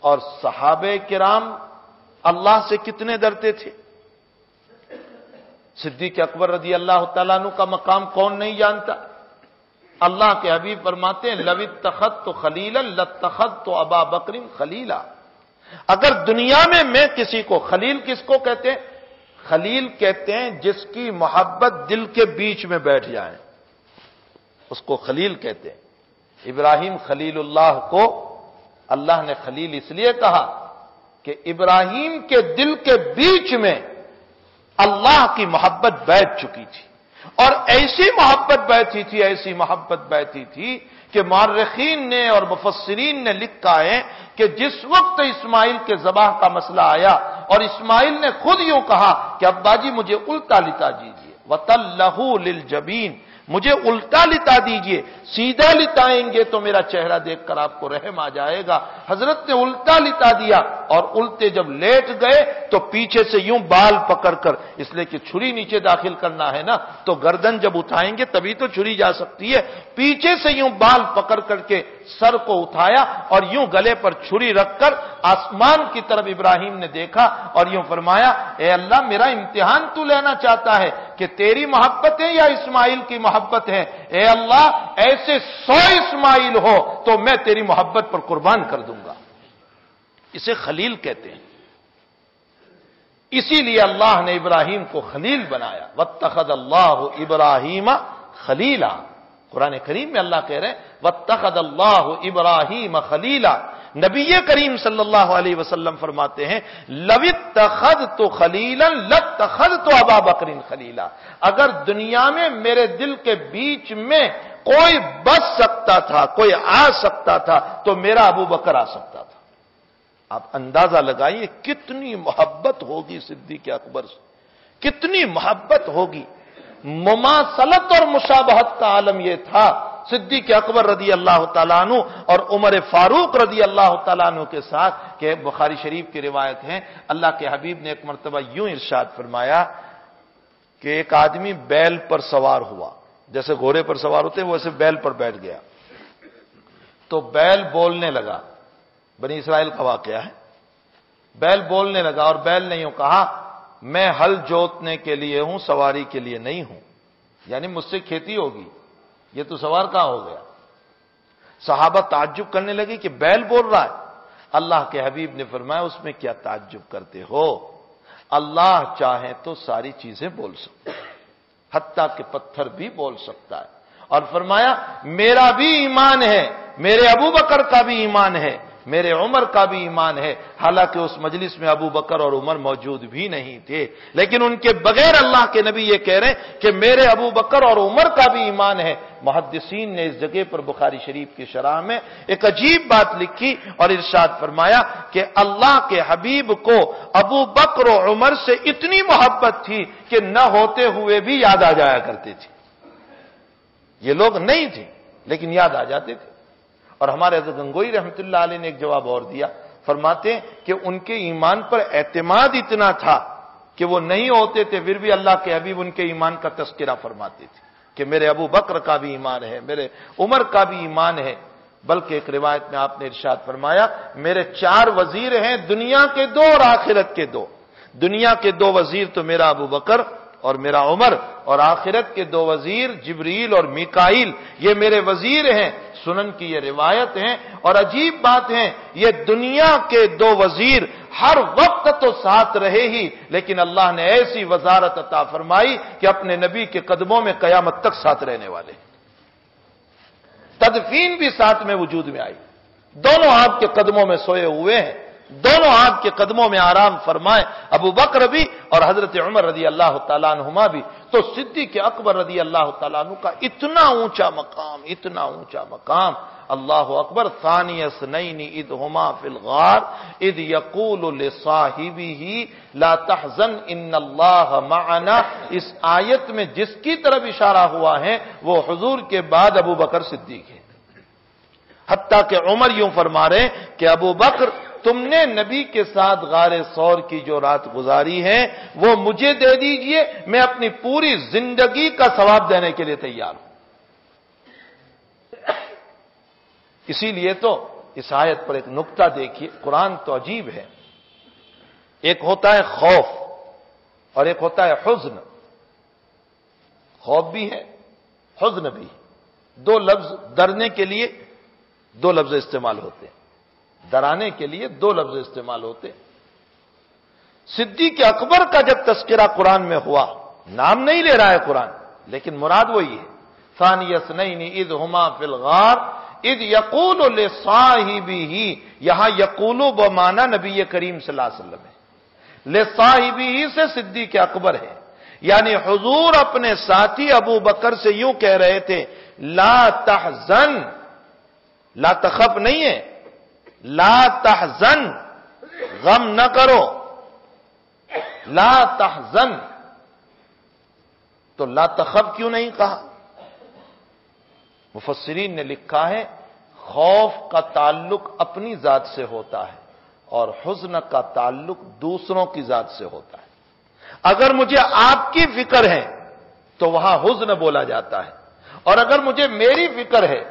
اور صحابہ کرام اللہ سے کتنے ڈرتے تھے؟ صدیق اکبر رضی اللہ تعالیٰ عنہ کا مقام کون نہیں جانتا؟ اللہ کے حبیب فرماتے ہیں لو اتخذت خلیلا لاتخذت ابا بکر خلیلا. اگر دنیا میں کسی کو، خلیل کس کو کہتے ہیں؟ خلیل کہتے ہیں جس کی محبت دل کے بیچ میں بیٹھ جائے، اس کو خلیل کہتے ہیں. ابراہیم خلیل اللہ کو اللہ نے خلیل اس لیے کہا کہ ابراہیم کے دل کے بیچ میں اللہ کی محبت بیٹھ چکی تھی، اور ایسی محبت بیٹھی تھی کہ مورخین نے اور مفسرین نے لکھا ہے کہ جس وقت اسماعیل کے ذبح کا مسئلہ آیا اور اسماعیل نے خود یوں کہا کہ ابا جی مجھے الٹا لٹا دیجیے، وَتَلَّهُ لِلْجَبِينِ، مجھے الٹا لٹا دیجئے، سیدھا لٹائیں گے تو میرا چہرہ دیکھ کر آپ کو رحم آ جائے گا. حضرت نے الٹا لٹا دیا، اور الٹے جب لیٹ گئے تو پیچھے سے یوں بال پکڑ کر، اس لیے کہ چھری نیچے داخل کرنا ہے نا، تو گردن جب اٹھائیں گے تبھی تو چھری جا سکتی ہے، پیچھے سے یوں بال پکڑ کر کے سر کو اٹھایا اور یوں گلے پر چھری رکھ کر آسمان کی طرف ابراہیم نے دیکھا اور یوں فرمایا اے اللہ میرا امتحان تو لینا چاہتا ہے کہ تیری محبت ہے یا اسماعیل کی محبت ہے؟ اے اللہ ایسے 100 اسماعیل ہو تو میں تیری محبت پر قربان کر دوں گا. اسے خلیل کہتے ہیں. اسی لیے اللہ نے ابراہیم کو خلیل بنایا. واتخذ اللہ ابراہیم خلیلا. قرآن کریم میں اللہ کہہ رہے ہیں واتخذ اللہ ابراہیم خلیلا. نبی کریم صلی اللہ علیہ وسلم فرماتے ہیں لو اتخذت خلیلا لاتخذت ابا بکر خلیلا. اگر دنیا میں میرے دل کے بیچ میں کوئی بس سکتا تھا، کوئی آ سکتا تھا تو میرا ابو بکر آ سکتا تھا. آپ اندازہ لگائیے کتنی محبت ہوگی صدیق اکبر سے، کتنی محبت ہوگی. مماثلت اور مشابہت کا عالم یہ تھا صدیق اکبر رضی اللہ تعالیٰ عنہ اور عمر فاروق رضی اللہ تعالیٰ عنہ کے ساتھ، کہ بخاری شریف کی روایت ہے اللہ کے حبیب نے ایک مرتبہ یوں ارشاد فرمایا کہ ایک آدمی بیل پر سوار ہوا، جیسے گھوڑے پر سوار ہوتے ہیں ویسے بیل پر بیٹھ گیا، تو بیل بولنے لگا. بنی اسرائیل کا واقعہ ہے. بیل بولنے لگا اور بیل نے یوں کہا میں ہل جوتنے کے لیے ہوں، سواری کے لیے نہیں ہوں، یعنی مجھ سے کھیتی ہوگی، یہ تو سوار کہاں ہو گیا. صحابہ تعجب کرنے لگے کہ بیل بول رہا ہے. اللہ کے حبیب نے فرمایا اس میں کیا تعجب کرتے ہو، اللہ چاہے تو ساری چیزیں بول سکتا ہے، حتیٰ کہ پتھر بھی بول سکتا ہے. اور فرمایا میرا بھی ایمان ہے، میرے ابو بکر کا بھی ایمان ہے، میرے عمر کا بھی ایمان ہے. حالانکہ اس مجلس میں ابو بکر اور عمر موجود بھی نہیں تھے، لیکن ان کے بغیر اللہ کے نبی یہ کہہ رہے ہیں کہ میرے ابو بکر اور عمر کا بھی ایمان ہے. محدثین نے اس جگہ پر بخاری شریف کی شرح میں ایک عجیب بات لکھی اور ارشاد فرمایا کہ اللہ کے حبیب کو ابو بکر و عمر سے اتنی محبت تھی کہ نہ ہوتے ہوئے بھی یاد آ جایا کرتے تھے. یہ لوگ نہیں تھے لیکن یاد آ جاتے تھے. اور ہمارے حضرت گنگوئی رحمۃ اللہ علیہ نے ایک جواب اور دیا، فرماتے ہیں کہ ان کے ایمان پر اعتماد اتنا تھا کہ وہ نہیں ہوتے تھے پھر بھی اللہ کے حبیب ان کے ایمان کا تذکرہ فرماتے تھے کہ میرے ابو بکر کا بھی ایمان ہے، میرے عمر کا بھی ایمان ہے. بلکہ ایک روایت میں آپ نے ارشاد فرمایا میرے 4 وزیر ہیں، دنیا کے 2 اور آخرت کے 2. دنیا کے 2 وزیر تو میرا ابو بکر اور میرا عمر، اور آخرت کے 2 وزیر جبریل اور میکائیل، یہ میرے وزیر ہیں. سنن کی یہ روایت ہے. اور عجیب بات ہے یہ دنیا کے 2 وزیر ہر وقت تو ساتھ رہے ہی، لیکن اللہ نے ایسی وزارت عطا فرمائی کہ اپنے نبی کے قدموں میں قیامت تک ساتھ رہنے والے. تدفین بھی ساتھ میں وجود میں آئی، دونوں آپ کے قدموں میں سوئے ہوئے ہیں، دونوں آپ کے قدموں میں آرام فرمائے، ابو بکر بھی اور حضرت عمر رضی اللہ تعالیٰ عنہما بھی. تو صدیق اکبر رضی اللہ تعالیٰ عنہ کا اتنا اونچا مقام، اتنا اونچا مقام. اللہ اکبر. ثانی اثنین اذ ہما فی الغار اذ یقول لصاحبہ لا تحزن ان اللہ معنا. اس آیت میں جس کی طرف اشارہ ہوا ہے وہ حضور کے بعد ابو بکر صدیق ہے. حتیٰ کہ عمر یوں فرما رہے کہ ابو بکر تم نے نبی کے ساتھ غار ثور کی جو رات گزاری ہے وہ مجھے دے دیجئے، میں اپنی پوری زندگی کا ثواب دینے کے لیے تیار ہوں. اسی لیے تو اس آیت پر ایک نقطہ دیکھیے، قرآن تو عجیب ہے. ایک ہوتا ہے خوف اور ایک ہوتا ہے حزن. خوف بھی ہے، حزن بھی ہے. دو لفظ ڈرنے کے لیے دو لفظ استعمال ہوتے ہیں، ڈرانے کے لیے دو لفظ استعمال ہوتے ہیں. صدیق اکبر کا جب تذکرہ قرآن میں ہوا، نام نہیں لے رہا ہے قرآن لیکن مراد وہی ہے. ثانی اثنین اذ ہما فی الغار اذ یقول لصاحبہ، یہاں یقول بمعنی نبی کریم صلی اللہ علیہ وسلم ہے، لصاحبہ سے صدیق اکبر ہے. یعنی حضور اپنے ساتھی ابو بکر سے یوں کہہ رہے تھے، لا تحزن، لا تخف نہیں ہے، لا تحزن، غم نہ کرو، لا تحزن. تو لا تخف کیوں نہیں کہا؟ مفسرین نے لکھا ہے خوف کا تعلق اپنی ذات سے ہوتا ہے اور حزن کا تعلق دوسروں کی ذات سے ہوتا ہے. اگر مجھے آپ کی فکر ہے تو وہاں حزن بولا جاتا ہے، اور اگر مجھے میری فکر ہے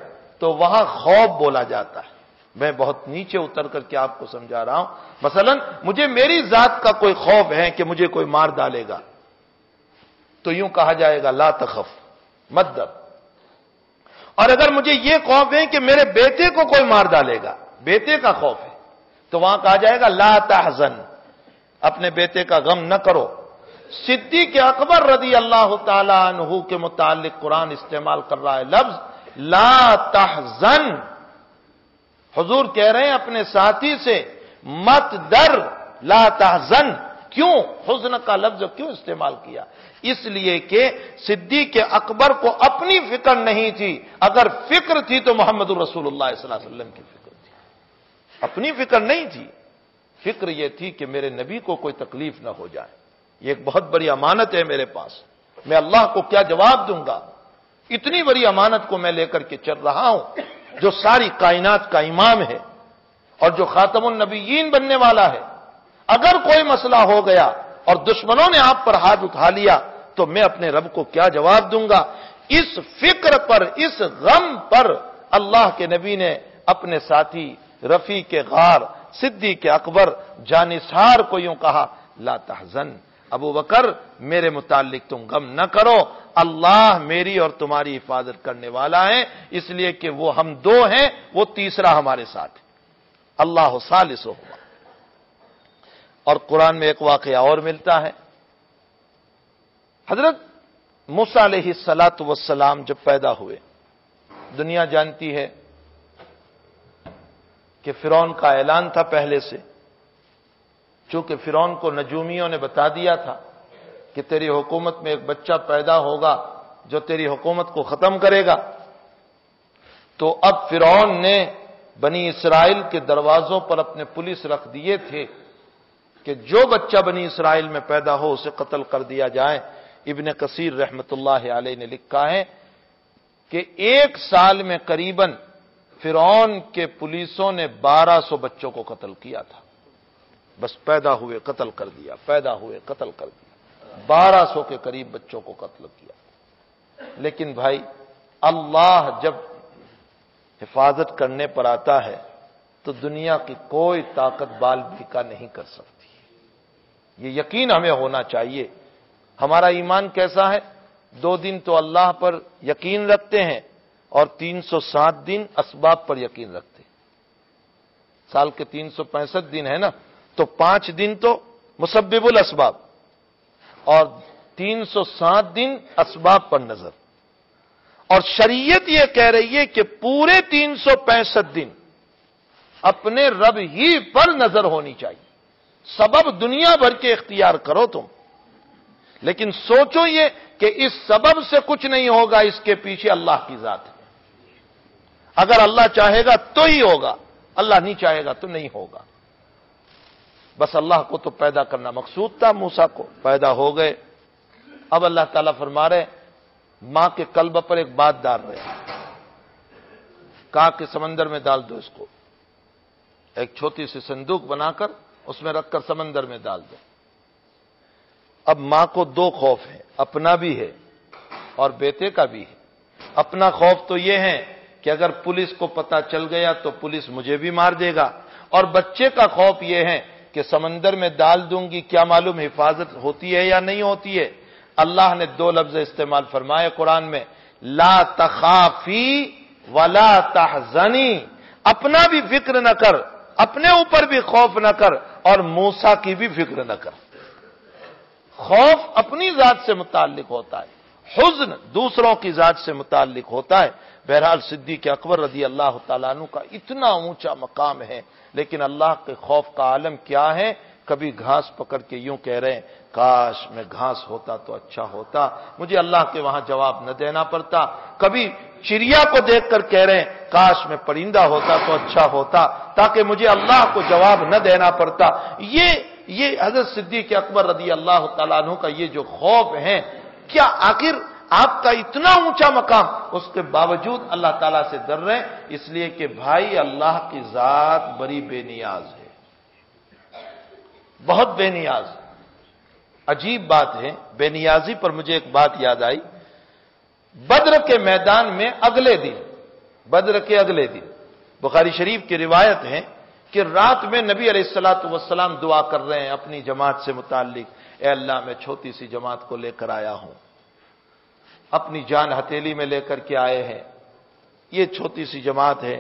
تو وہاں خوف بولا جاتا ہے. میں بہت نیچے اتر کر کے آپ کو سمجھا رہا ہوں. مثلا مجھے میری ذات کا کوئی خوف ہے کہ مجھے کوئی مار ڈالے گا، تو یوں کہا جائے گا لا تخف، مت ڈر. اور اگر مجھے یہ خوف ہے کہ میرے بیٹے کو کوئی مار ڈالے گا، بیٹے کا خوف ہے، تو وہاں کہا جائے گا لا تحزن، اپنے بیٹے کا غم نہ کرو. صدیق اکبر رضی اللہ تعالی عنہ کے متعلق قرآن استعمال کر رہا ہے لفظ لا تحزن. حضور کہہ رہے ہیں اپنے ساتھی سے مت ڈر، لا تحزن. کیوں حزن کا لفظ کیوں استعمال کیا؟ اس لیے کہ صدیق اکبر کو اپنی فکر نہیں تھی. اگر فکر تھی تو محمد رسول اللہ صلی اللہ علیہ وسلم کی فکر تھی، اپنی فکر نہیں تھی. فکر یہ تھی کہ میرے نبی کو کوئی تکلیف نہ ہو جائے. یہ ایک بہت بڑی امانت ہے میرے پاس، میں اللہ کو کیا جواب دوں گا؟ اتنی بڑی امانت کو میں لے کر کے چل رہا ہوں، جو ساری کائنات کا امام ہے اور جو خاتم النبیین بننے والا ہے. اگر کوئی مسئلہ ہو گیا اور دشمنوں نے آپ پر ہاتھ اٹھا لیا تو میں اپنے رب کو کیا جواب دوں گا؟ اس فکر پر، اس غم پر اللہ کے نبی نے اپنے ساتھی رفیق غار صدیق اکبر جانثار کو یوں کہا لا تحزن، ابو بکر میرے متعلق تم غم نہ کرو، اللہ میری اور تمہاری حفاظت کرنے والا ہے. اس لیے کہ وہ ہم دو ہیں، وہ تیسرا ہمارے ساتھ ہے، اللہ ثالثہما. اور قرآن میں ایک واقعہ اور ملتا ہے. حضرت موسیٰ علیہ الصلاۃ والسلام جب پیدا ہوئے، دنیا جانتی ہے کہ فرعون کا اعلان تھا پہلے سے، چونکہ فرعون کو نجومیوں نے بتا دیا تھا کہ تیری حکومت میں ایک بچہ پیدا ہوگا جو تیری حکومت کو ختم کرے گا. تو اب فرعون نے بنی اسرائیل کے دروازوں پر اپنے پولیس رکھ دیے تھے کہ جو بچہ بنی اسرائیل میں پیدا ہو اسے قتل کر دیا جائے. ابن کثیر رحمت اللہ علیہ نے لکھا ہے کہ ایک سال میں قریباً فرعون کے پولیسوں نے 1200 بچوں کو قتل کیا تھا. بس پیدا ہوئے قتل کر دیا، پیدا ہوئے قتل کر دیا، 1200 کے قریب بچوں کو قتل کیا. لیکن بھائی اللہ جب حفاظت کرنے پر آتا ہے تو دنیا کی کوئی طاقت بال بیکا نہیں کر سکتی. یہ یقین ہمیں ہونا چاہیے. ہمارا ایمان کیسا ہے؟ 2 دن تو اللہ پر یقین رکھتے ہیں اور 307 دن اسباب پر یقین رکھتے ہیں. سال کے 365 دن ہے نا، تو 5 دن تو مسبب الاسباب اور 307 دن اسباب پر نظر. اور شریعت یہ کہہ رہی ہے کہ پورے 365 دن اپنے رب ہی پر نظر ہونی چاہیے. سبب دنیا بھر کے اختیار کرو تم، لیکن سوچو یہ کہ اس سبب سے کچھ نہیں ہوگا، اس کے پیچھے اللہ کی ذات ہے. اگر اللہ چاہے گا تو ہی ہوگا، اللہ نہیں چاہے گا تو نہیں ہوگا. بس اللہ کو تو پیدا کرنا مقصود تھا، موسیٰ کو پیدا ہو گئے. اب اللہ تعالیٰ فرما رہے ماں کے قلب پر ایک بات ڈال رہے ہیں، کہا کہ سمندر میں ڈال دو اس کو. ایک چھوٹی سی صندوق بنا کر اس میں رکھ کر سمندر میں ڈال دو. اب ماں کو 2 خوف ہیں، اپنا بھی ہے اور بیٹے کا بھی ہے. اپنا خوف تو یہ ہے کہ کہ اگر پولیس کو پتا چل گیا تو پولیس مجھے بھی مار دے گا، اور بچے کا خوف یہ ہے کہ سمندر میں ڈال دوں گی، کیا معلوم حفاظت ہوتی ہے یا نہیں ہوتی ہے۔ اللہ نے دو لفظ استعمال فرمائے قرآن میں، لا تخافی ولا تحزنی، اپنا بھی فکر نہ کر، اپنے اوپر بھی خوف نہ کر، اور موسیٰ کی بھی فکر نہ کر۔ خوف اپنی ذات سے متعلق ہوتا ہے، حزن دوسروں کی ذات سے متعلق ہوتا ہے۔ بہرحال صدیق اکبر رضی اللہ تعالیٰ عنہ کا اتنا اونچا مقام ہے، لیکن اللہ کے خوف کا عالم کیا ہے؟ کبھی گھاس پکڑ کے یوں کہہ رہے ہیں کاش میں گھاس ہوتا تو اچھا ہوتا، مجھے اللہ کے وہاں جواب نہ دینا پڑتا۔ کبھی چڑیا کو دیکھ کر کہہ رہے ہیں کاش میں پرندہ ہوتا تو اچھا ہوتا، تاکہ مجھے اللہ کو جواب نہ دینا پڑتا۔ یہ حضرت صدیق اکبر رضی اللہ تعالیٰ عنہ کا یہ جو خوف ہے، کیا آخر آپ کا اتنا اونچا مقام، اس کے باوجود اللہ تعالیٰ سے ڈر رہے ہیں، اس لیے کہ بھائی اللہ کی ذات بڑی بے نیاز ہے، بہت بے نیاز۔ عجیب بات ہے، بے نیازی پر مجھے ایک بات یاد آئی۔ بدر کے میدان میں بدر کے اگلے دن بخاری شریف کی روایت ہے کہ رات میں نبی علیہ الصلوۃ والسلام دعا کر رہے ہیں اپنی جماعت سے متعلق، اے اللہ میں چھوٹی سی جماعت کو لے کر آیا ہوں، اپنی جان ہتھیلی میں لے کر کے آئے ہیں، یہ چھوٹی سی جماعت ہے۔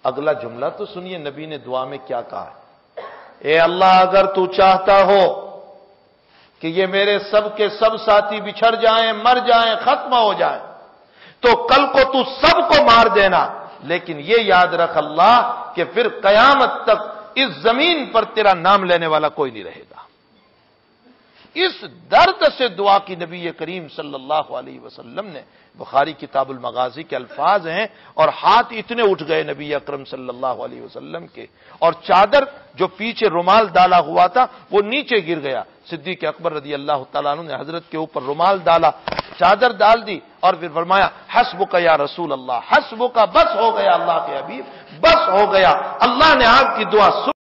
اگلا جملہ تو سنیے نبی نے دعا میں کیا کہا ہے، اے اللہ اگر تو چاہتا ہو کہ یہ میرے سب کے سب ساتھی بچھڑ جائیں، مر جائیں، ختم ہو جائیں، تو کل کو تو سب کو مار دینا، لیکن یہ یاد رکھ اللہ کہ پھر قیامت تک اس زمین پر تیرا نام لینے والا کوئی نہیں رہے گا۔ اس درد سے دعا کی نبی کریم صلی اللہ علیہ وسلم نے، بخاری کتاب المغازی کے الفاظ ہیں، اور ہاتھ اتنے اٹھ گئے نبی اکرم صلی اللہ علیہ وسلم کے، اور چادر جو پیچھے رومال ڈالا ہوا تھا وہ نیچے گر گیا۔ صدیق اکبر رضی اللہ تعالیٰ عنہ نے حضرت کے اوپر رومال ڈالا، چادر ڈال دی، اور پھر فرمایا حسبک یا رسول اللہ، حسبک، بس ہو گیا اللہ کے حبیب، بس ہو گیا، اللہ نے آپ کی دعا سن